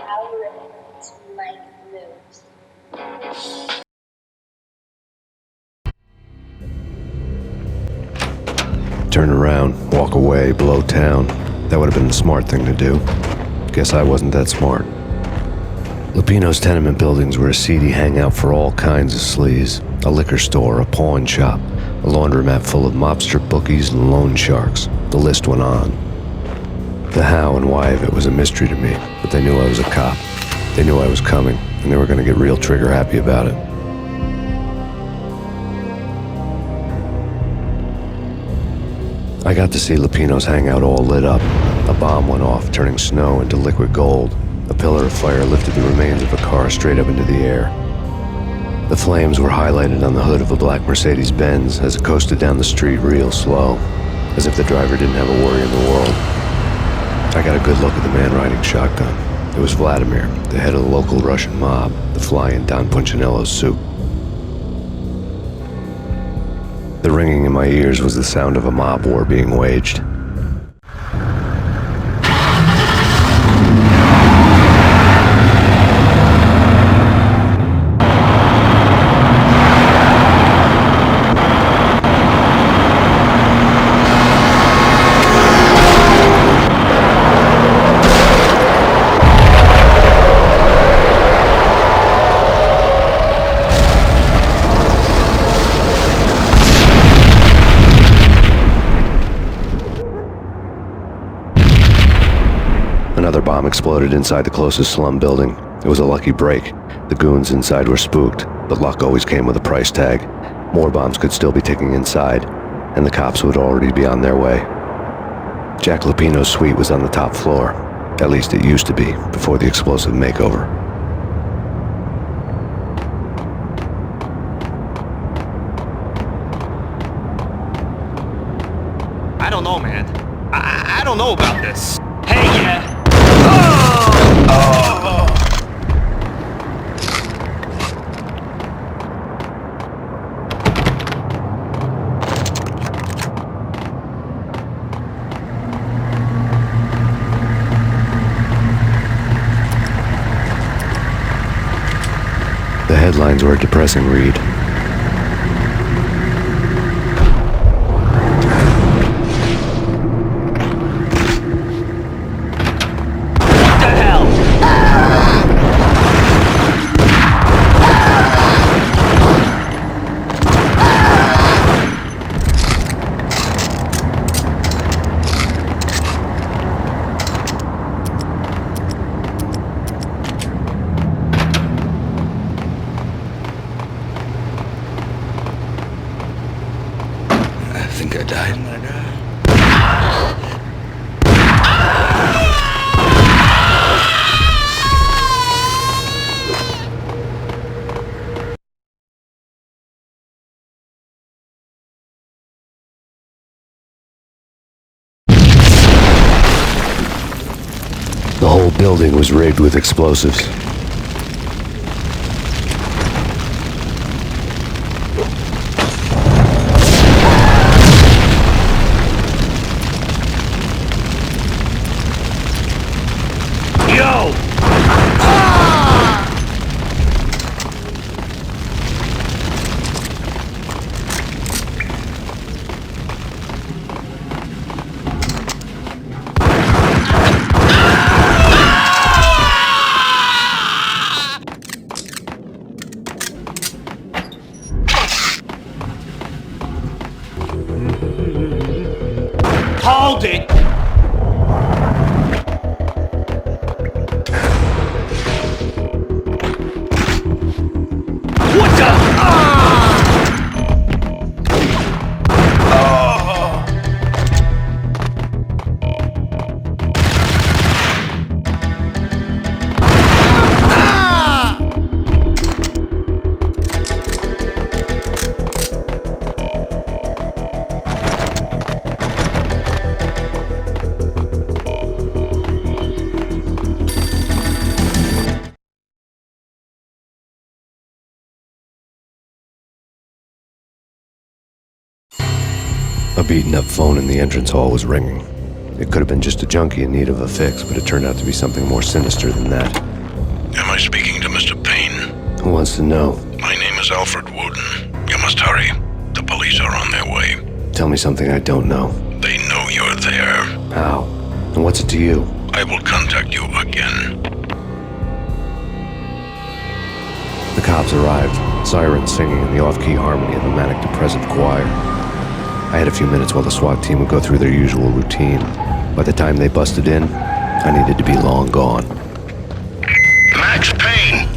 algorithm to make moves. Turn around, walk away, blow town. That would have been the smart thing to do. Guess I wasn't that smart. Lupino's tenement buildings were a seedy hangout for all kinds of sleaze. A liquor store, a pawn shop, a laundromat full of mobster bookies and loan sharks. The list went on. The how and why of it was a mystery to me, but they knew I was a cop. They knew I was coming, and they were going to get real trigger happy about it. I got to see Lupino's hangout all lit up. A bomb went off, turning snow into liquid gold. A pillar of fire lifted the remains of a car straight up into the air. The flames were highlighted on the hood of a black Mercedes-Benz as it coasted down the street real slow, as if the driver didn't have a worry in the world. I got a good look at the man riding shotgun. It was Vladimir, the head of the local Russian mob, the fly in Don Punchinello's suit. The ringing in my ears was the sound of a mob war being waged. Another bomb exploded inside the closest slum building. It was a lucky break. The goons inside were spooked, but luck always came with a price tag. More bombs could still be ticking inside, and the cops would already be on their way. Jack Lupino's suite was on the top floor. At least it used to be, before the explosive makeover. I don't know, man. I don't know about this. Hey, yeah. The headlines were a depressing read. I think I died. The whole building was rigged with explosives. Hold it! What the? A beaten-up phone in the entrance hall was ringing. It could have been just a junkie in need of a fix, but it turned out to be something more sinister than that. Am I speaking to Mr. Payne? Who wants to know? My name is Alfred Wooden. You must hurry. The police are on their way. Tell me something I don't know. They know you're there. How? And what's it to you? I will contact you again. The cops arrived, sirens singing in the off-key harmony of a manic-depressive choir. I had a few minutes while the SWAT team would go through their usual routine. By the time they busted in, I needed to be long gone. Max Payne,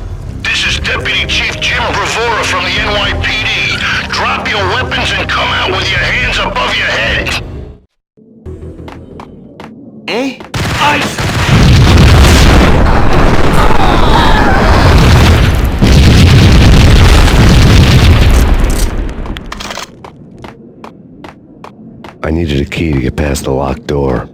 this is Deputy Chief Jim Bravura from the NYPD. Drop your weapons and come out with your hands above your head. Eh? Ice! I needed a key to get past the locked door.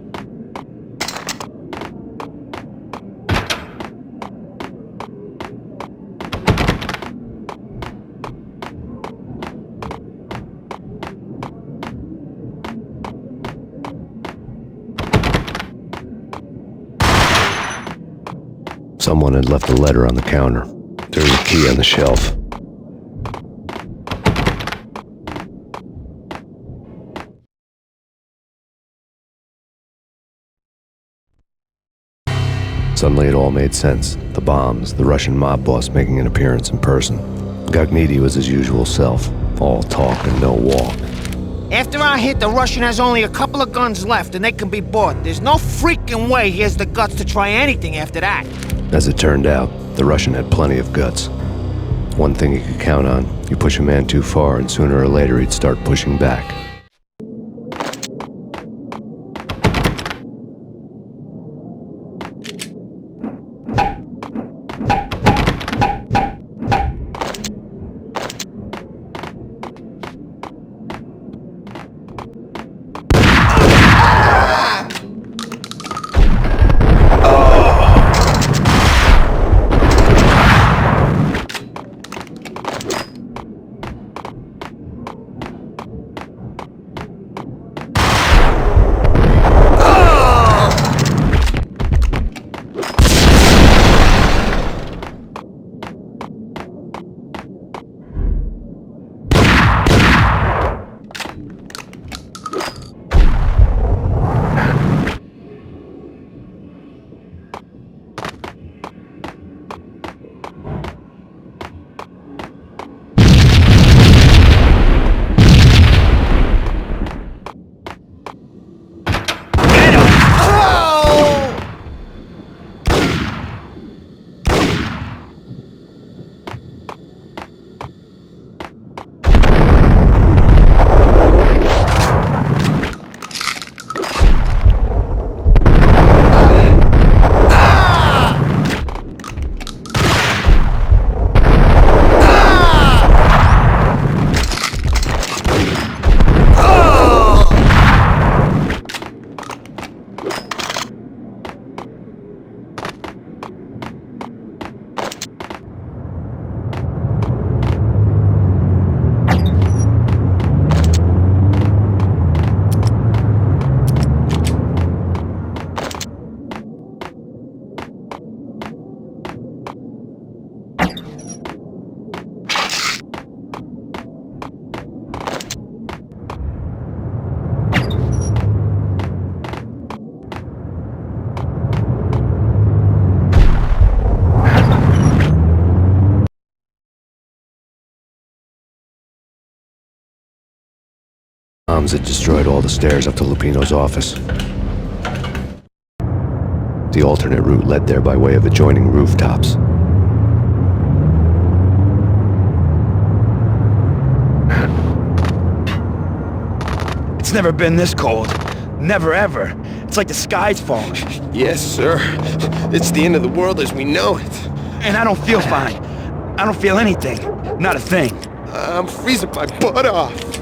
Someone had left a letter on the counter. There was a key on the shelf. Suddenly it all made sense. The bombs, the Russian mob boss making an appearance in person. Gagniti was his usual self. All talk and no walk. After our hit, the Russian has only a couple of guns left and they can be bought. There's no freaking way he has the guts to try anything after that. As it turned out, the Russian had plenty of guts. One thing you could count on, you push a man too far and sooner or later he'd start pushing back. Bombs had destroyed all the stairs up to Lupino's office. The alternate route led there by way of adjoining rooftops. It's never been this cold. Never ever. It's like the sky's falling. Yes, sir. It's the end of the world as we know it. And I don't feel fine. I don't feel anything. Not a thing. I'm freezing my butt off.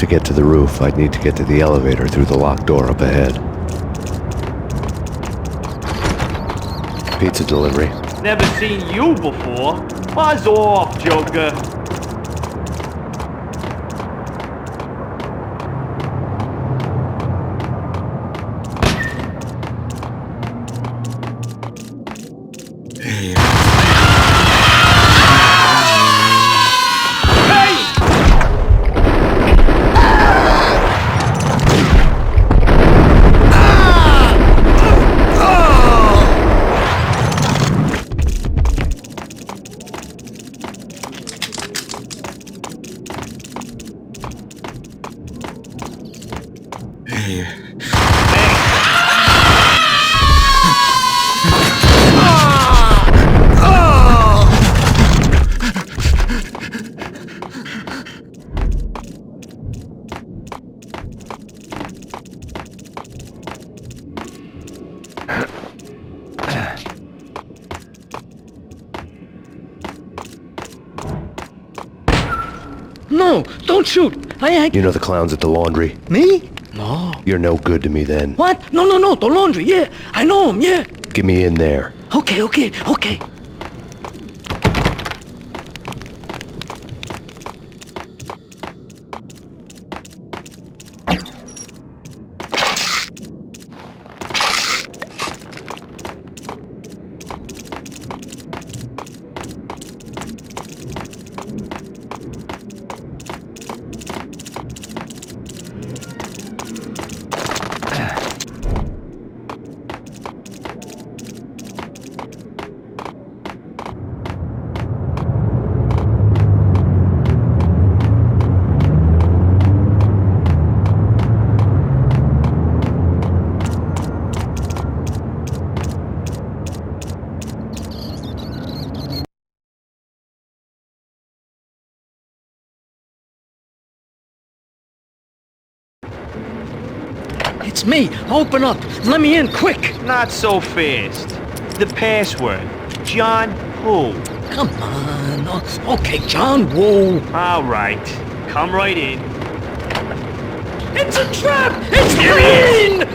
To get to the roof, I'd need to get to the elevator through the locked door up ahead. Pizza delivery. Never seen you before. Buzz off, Joker. No, don't shoot. You know the clowns at the laundry? Me? No. You're no good to me then. What? No, the laundry, yeah. I know him, yeah. Get me in there. Okay. It's me. Open up. Let me in, quick. Not so fast. The password. John who? Come on. Okay, John Woo. All right. Come right in. It's a trap! It's Payne!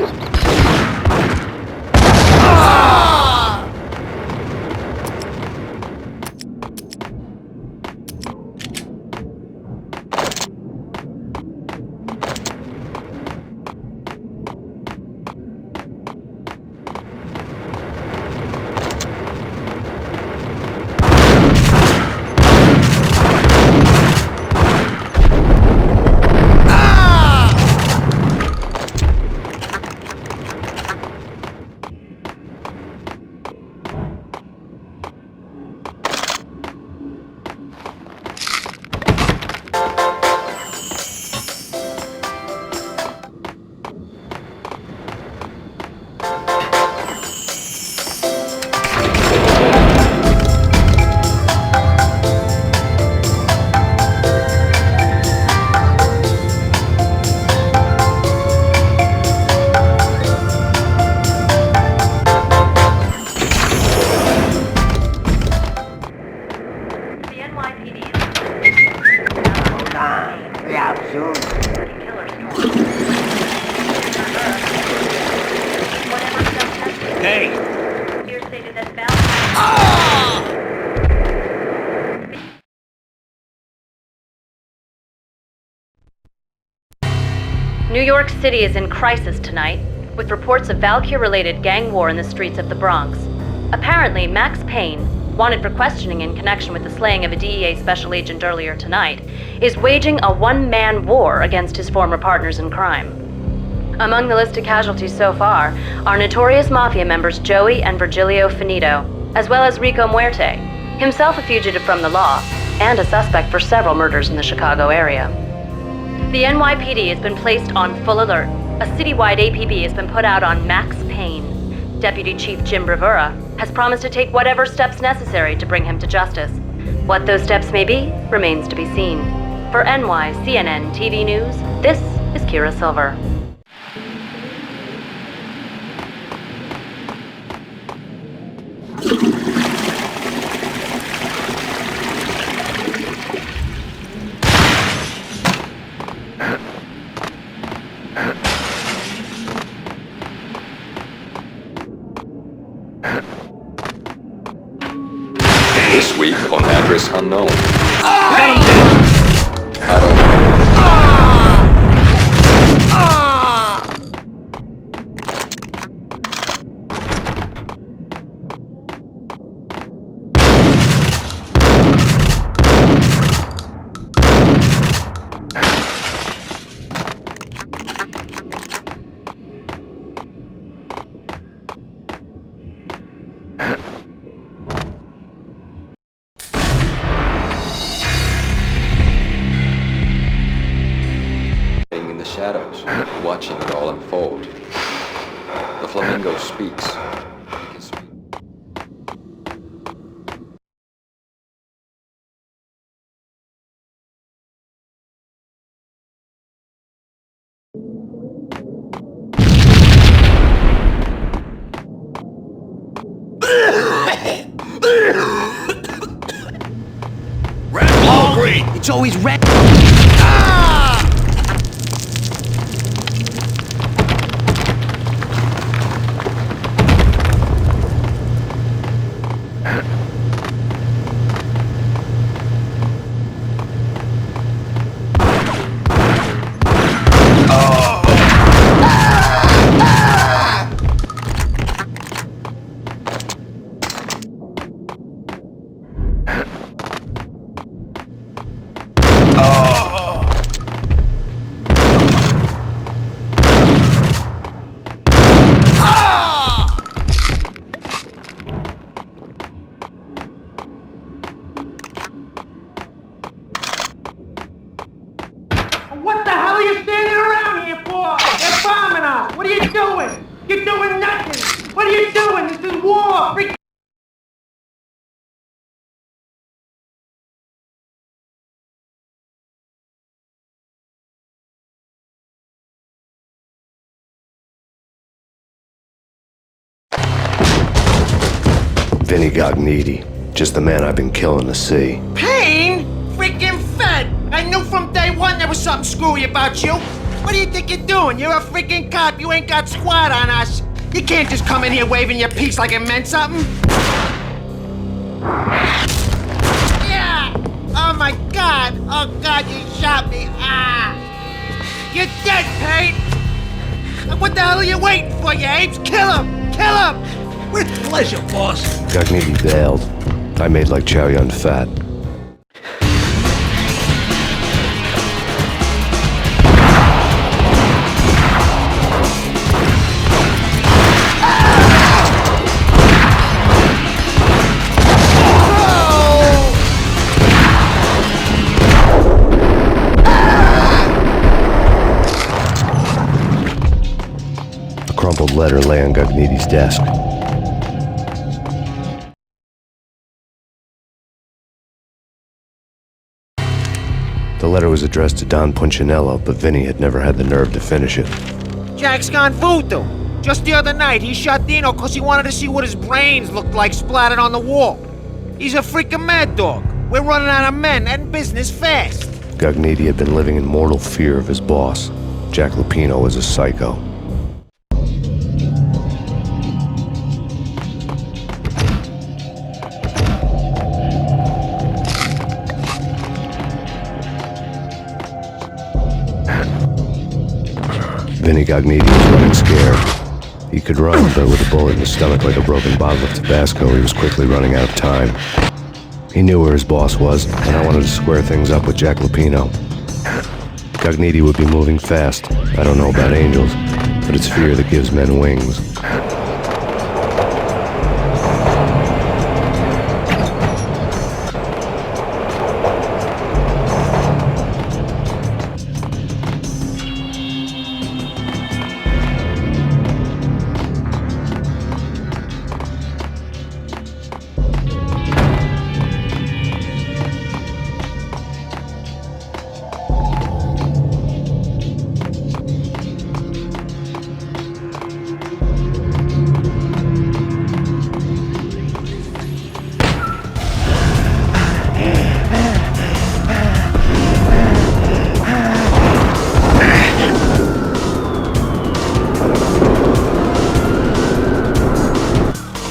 Hey! New York City is in crisis tonight, with reports of Valkyr-related gang war in the streets of the Bronx. Apparently, Max Payne, wanted for questioning in connection with the slaying of a DEA special agent earlier tonight, is waging a one-man war against his former partners in crime. Among the listed casualties so far are notorious mafia members Joey and Virgilio Finito, as well as Rico Muerte, himself a fugitive from the law, and a suspect for several murders in the Chicago area. The NYPD has been placed on full alert. A citywide APB has been put out on Max Payne. Deputy Chief Jim Bravura has promised to take whatever steps necessary to bring him to justice. What those steps may be remains to be seen. For NYCNN TV News, this is Kira Silver. week on address unknown. I don't know. In the shadows, watching it all unfold. The flamingo speaks. He can speak. Red ball green! It's always red. What the hell are you standing around here for? They're bombing us! What are you doing? You're doing nothing! What are you doing? This is war! Freak. Vinny Gognitti, just the man I've been killing to see. Payne? Freaking fed! I knew from day one there was something screwy about you. What do you think you're doing? You're a freaking cop. You ain't got squat on us. You can't just come in here waving your piece like it meant something. Yeah! Oh my God! Oh God, you shot me! Ah! You're dead, Payne! What the hell are you waiting for, you apes? Kill him! Kill him! With pleasure, boss. Gognitti bailed. I made like Chow Yun Fat. A crumpled letter lay on Gognitti's desk. The letter was addressed to Don Punchinello, but Vinny had never had the nerve to finish it. Jack's gone voodoo. Just the other night, he shot Dino because he wanted to see what his brains looked like splattered on the wall. He's a freaking mad dog. We're running out of men and business fast. Gognitti had been living in mortal fear of his boss. Jack Lupino was a psycho. Vinny Gognitti was running scared. He could run, but with a bullet in his stomach like a broken bottle of Tabasco, he was quickly running out of time. He knew where his boss was, and I wanted to square things up with Jack Lupino. Gognitti would be moving fast. I don't know about angels, but it's fear that gives men wings.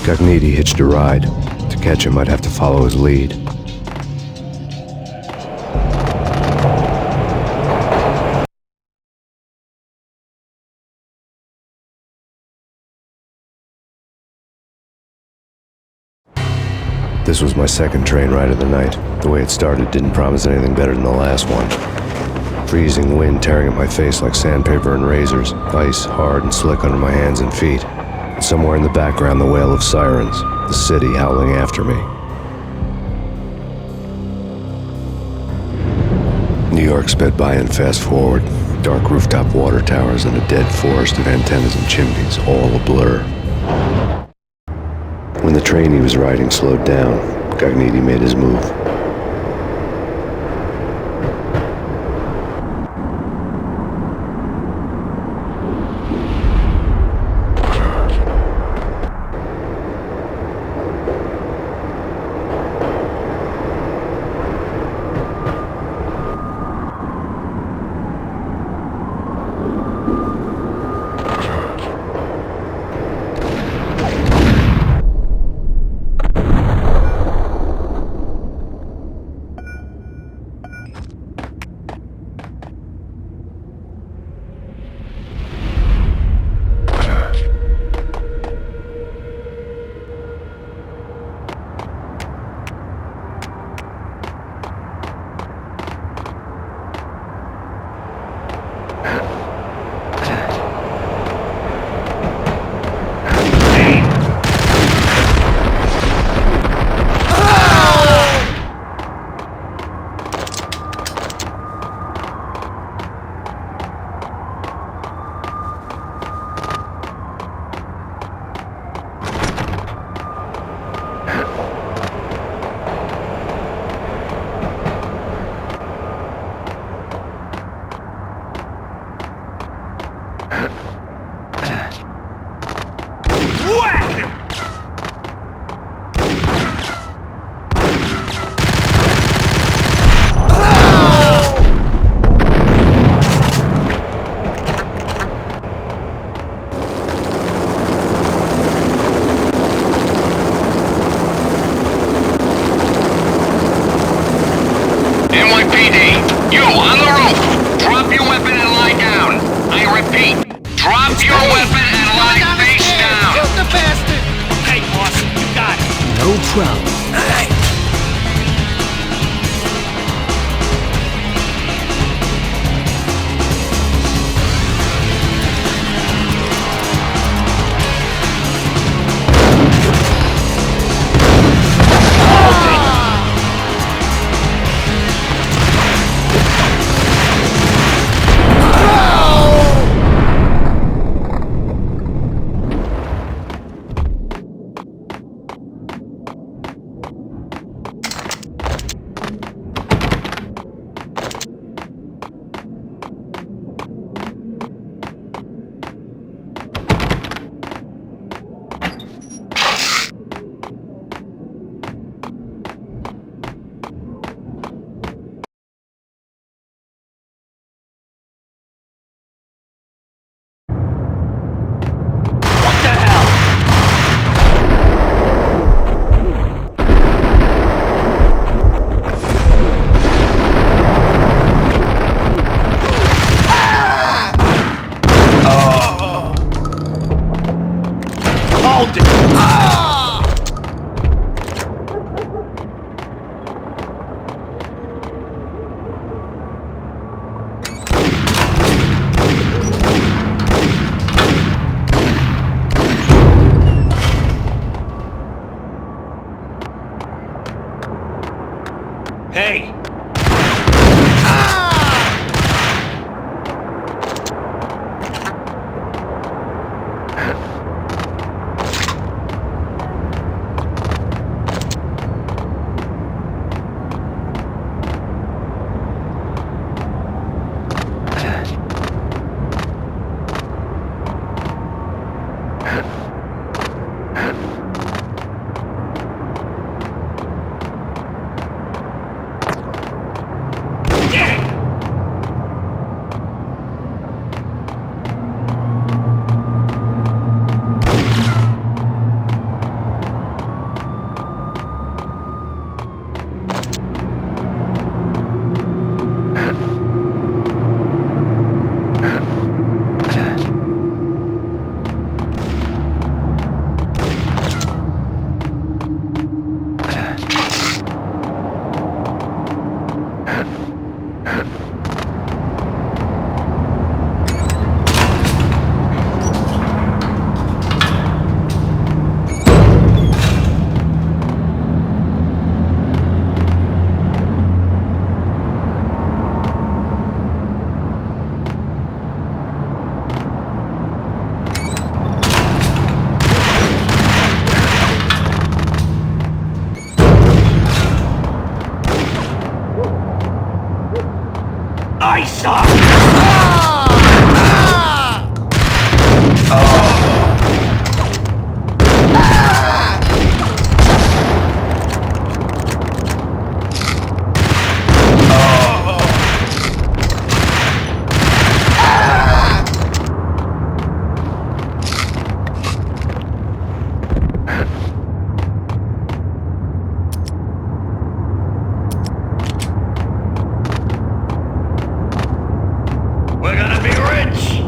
Gognitti hitched a ride. To To catch him, I'd have to follow his lead. This was my second train ride of the night. The way it started didn't promise anything better than the last one. Freezing wind tearing at my face like sandpaper and razors, ice hard and slick under my hands and feet. And somewhere in the background, the wail of sirens, the city howling after me. New York sped by in fast forward. Dark rooftop water towers and a dead forest of antennas and chimneys, all a blur. When the train he was riding slowed down, Cogniti made his move.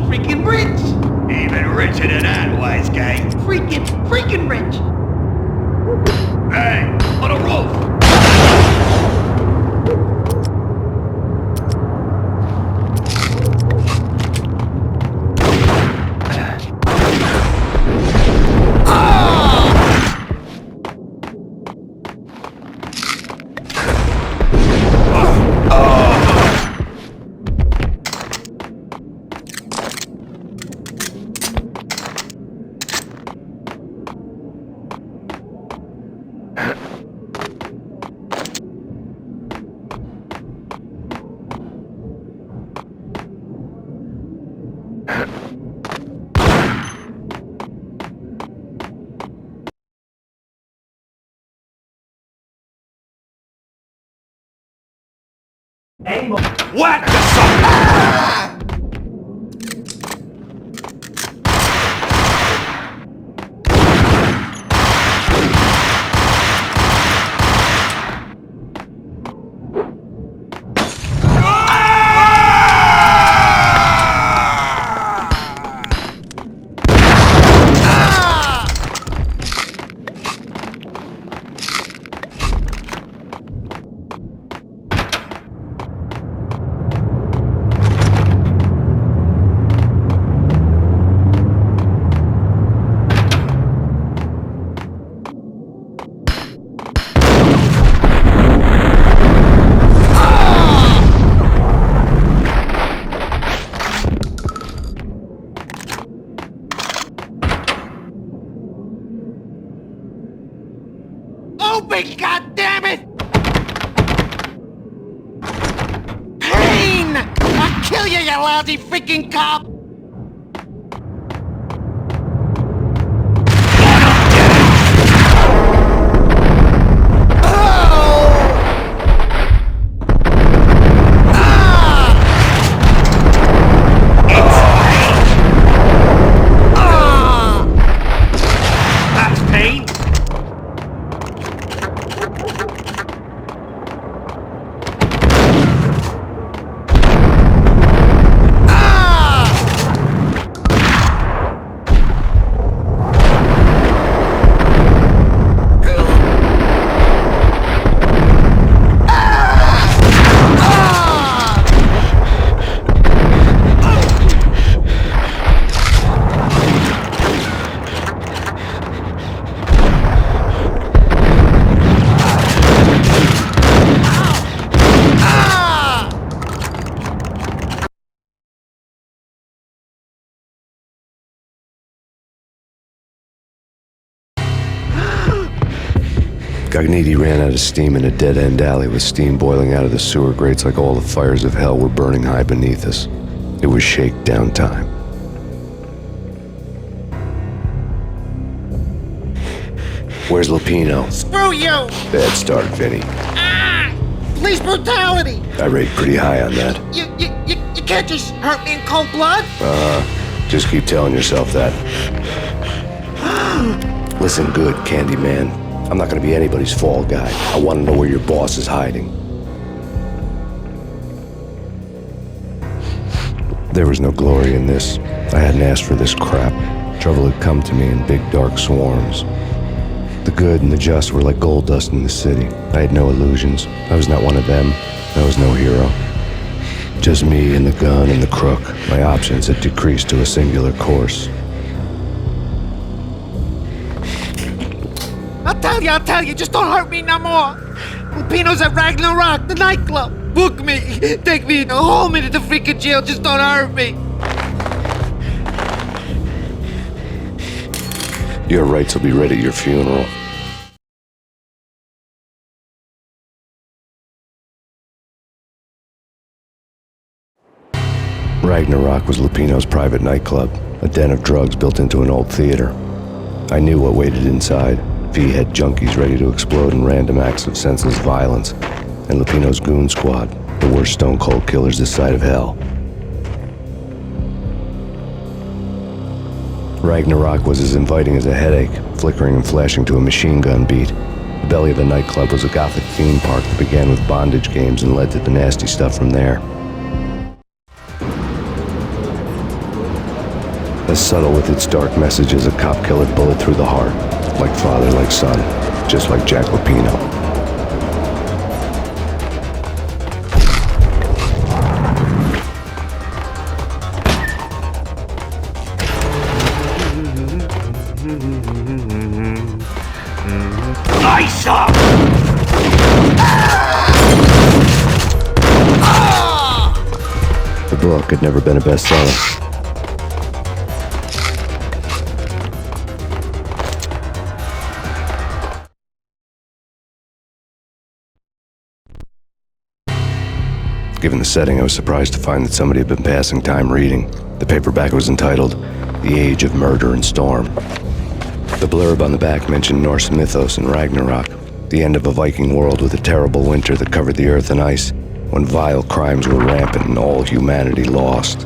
freaking rich! Even richer than that, wise guy. Freaking rich! Hey, on the roof! What the fuck? Open, goddammit! Payne! I'll kill you, you lousy freaking cop! Cogniti ran out of steam in a dead-end alley with steam boiling out of the sewer grates like all the fires of hell were burning high beneath us. It was shakedown time. Where's Lupino? Screw you! Bad start, Vinny. Police brutality! I rate pretty high on that. You can't just hurt me in cold blood? Just keep telling yourself that. Listen good, Candyman. I'm not gonna be anybody's fall guy. I wanna know where your boss is hiding. There was no glory in this. I hadn't asked for this crap. Trouble had come to me in big dark swarms. The good and the just were like gold dust in the city. I had no illusions. I was not one of them. I was no hero. Just me and the gun and the crook. My options had decreased to a singular course. I'll tell you, just don't hurt me no more. Lupino's at Ragnarok, the nightclub. Book me, take me, hold me to the freaking jail, just don't hurt me. Your rights will be read at your funeral. Ragnarok was Lupino's private nightclub, a den of drugs built into an old theater. I knew what waited inside. V had junkies ready to explode in random acts of senseless violence, and Lupino's goon squad, the worst stone-cold killers this side of hell. Ragnarok was as inviting as a headache, flickering and flashing to a machine gun beat. The belly of the nightclub was a gothic theme park that began with bondage games and led to the nasty stuff from there. As subtle with its dark message as a cop-killer bullet through the heart. Like father, like son. Just like Jack Lupino. Ice up! The book had never been a bestseller. Given the setting, I was surprised to find that somebody had been passing time reading. The paperback was entitled, The Age of Murder and Storm. The blurb on the back mentioned Norse mythos and Ragnarok, the end of a Viking world with a terrible winter that covered the earth in ice, when vile crimes were rampant and all humanity lost.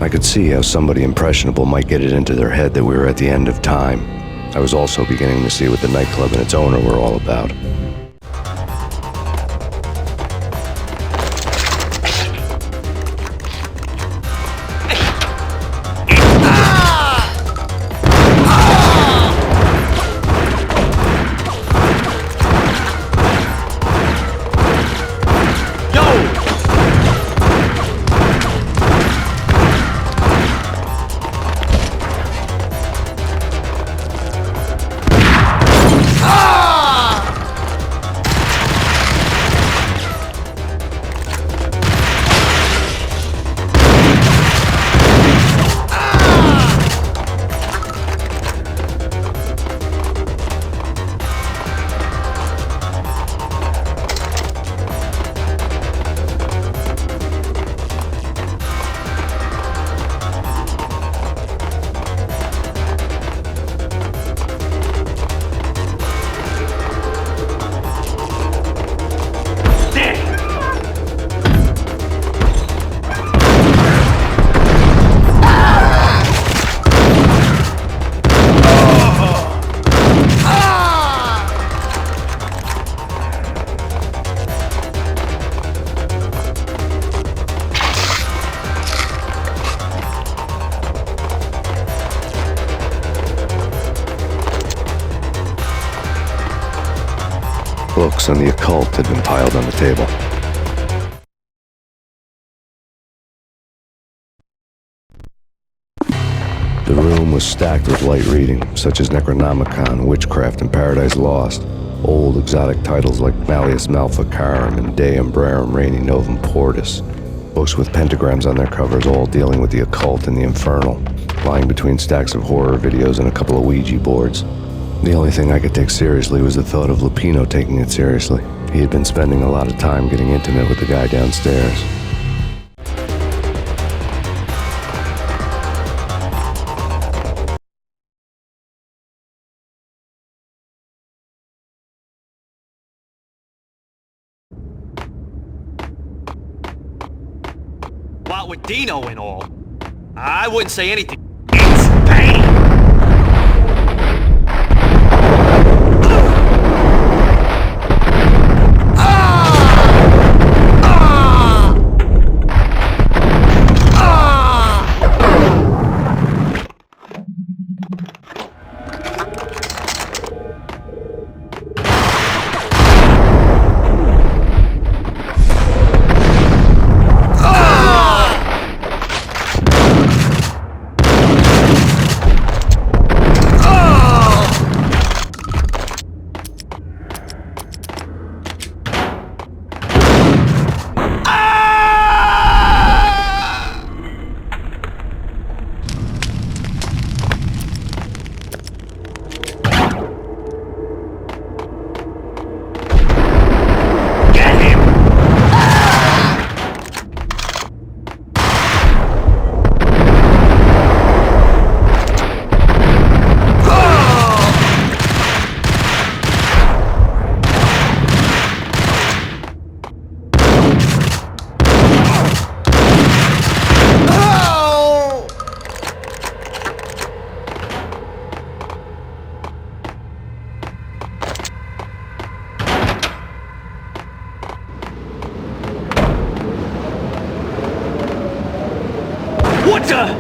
I could see how somebody impressionable might get it into their head that we were at the end of time. I was also beginning to see what the nightclub and its owner were all about. Books on the occult had been piled on the table. The room was stacked with light reading, such as Necronomicon, Witchcraft, and Paradise Lost. Old exotic titles like Malleus Maleficarum and De Umbrarum Reini Novum Portis. Books with pentagrams on their covers, all dealing with the occult and the infernal, lying between stacks of horror videos and a couple of Ouija boards. The only thing I could take seriously was the thought of Lupino taking it seriously. He had been spending a lot of time getting intimate with the guy downstairs. What with Dino and all, I wouldn't say anything. It's Payne! What the?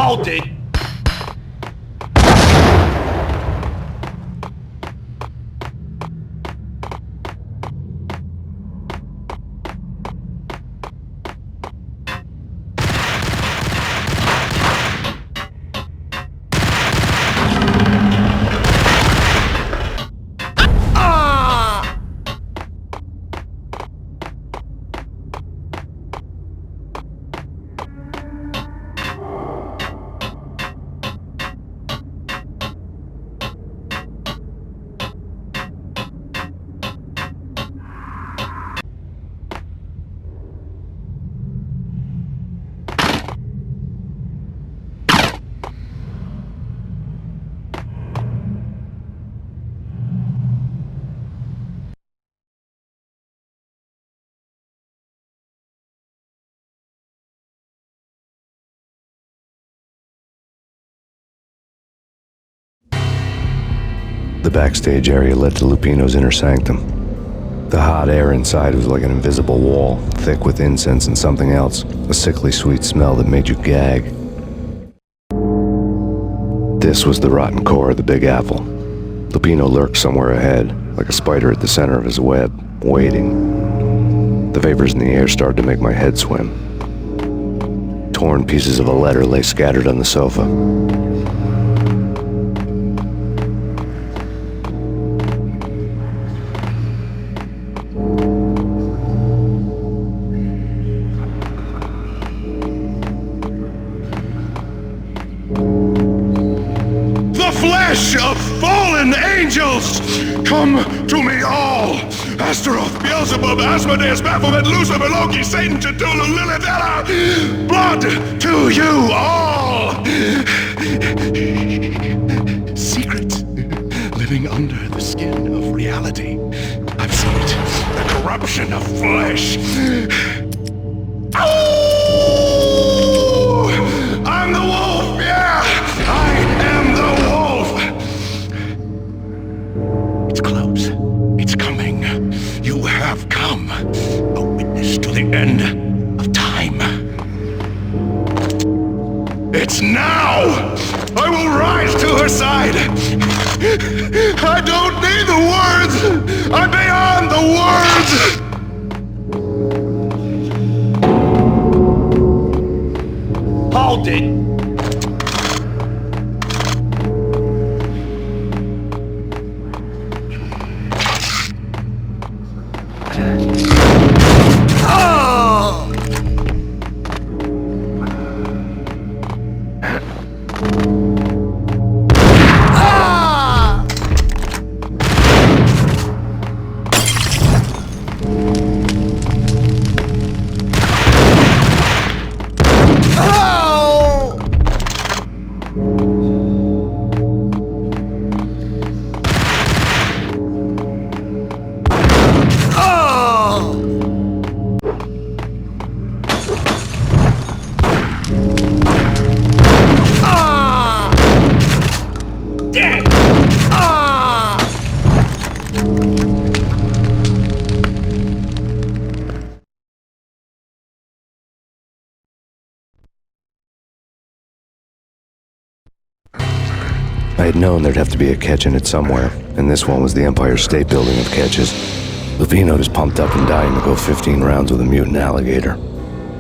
Hold it! The backstage area led to Lupino's inner sanctum. The hot air inside was like an invisible wall, thick with incense and something else, a sickly sweet smell that made you gag. This was the rotten core of the Big Apple. Lupino lurked somewhere ahead, like a spider at the center of his web, waiting. The vapors in the air started to make my head swim. Torn pieces of a letter lay scattered on the sofa. Of fallen angels, come to me all! Astaroth, Beelzebub, Asmodeus, Baphomet, Lucifer, Loki, Satan, Cthulhu, Lilith, Ella! Blood to you all! Secret, living under the skin of reality. I've seen it, the corruption of flesh. Oh! I'm the wolf, yeah! I am the wolf! It's close. It's coming. You have come. A witness to the end of time. It's now! I will rise to her side! I don't need the words! I'm beyond the words! Hold it! I had known there'd have to be a catch in it somewhere, and this one was the Empire State Building of catches. Lupino was pumped up and dying to go 15 rounds with a mutant alligator.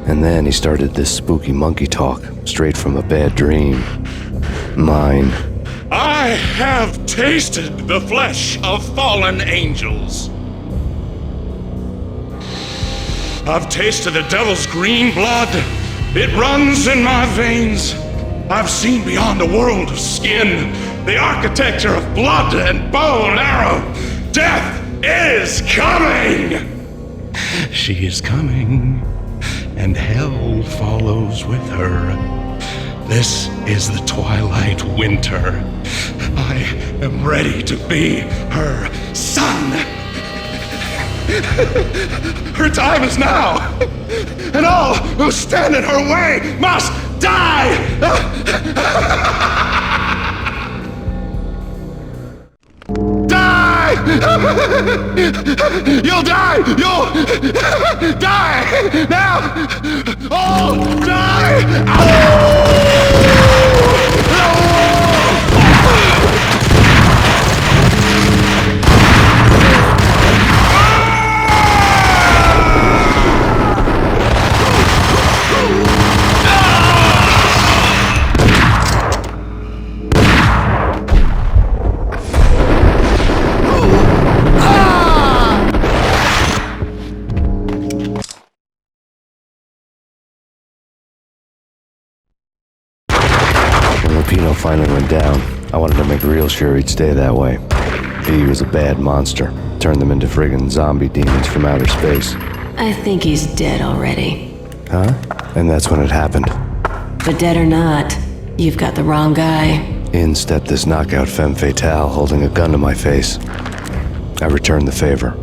And then he started this spooky monkey talk, straight from a bad dream. Mine. I have tasted the flesh of fallen angels. I've tasted the devil's green blood. It runs in my veins. I've seen beyond a world of skin, the architecture of blood and bow and arrow. Death is coming! She is coming, and hell follows with her. This is the twilight winter. I am ready to be her son. Her time is now, and all who stand in her way must die! Die! You'll die! You'll die! Now! All die! finally went down, I wanted to make real sure he'd stay that way. He was a bad monster. Turned them into friggin' zombie demons from outer space. I think he's dead already. Huh? And that's when it happened. But dead or not, you've got the wrong guy. In stepped this knockout femme fatale holding a gun to my face. I returned the favor.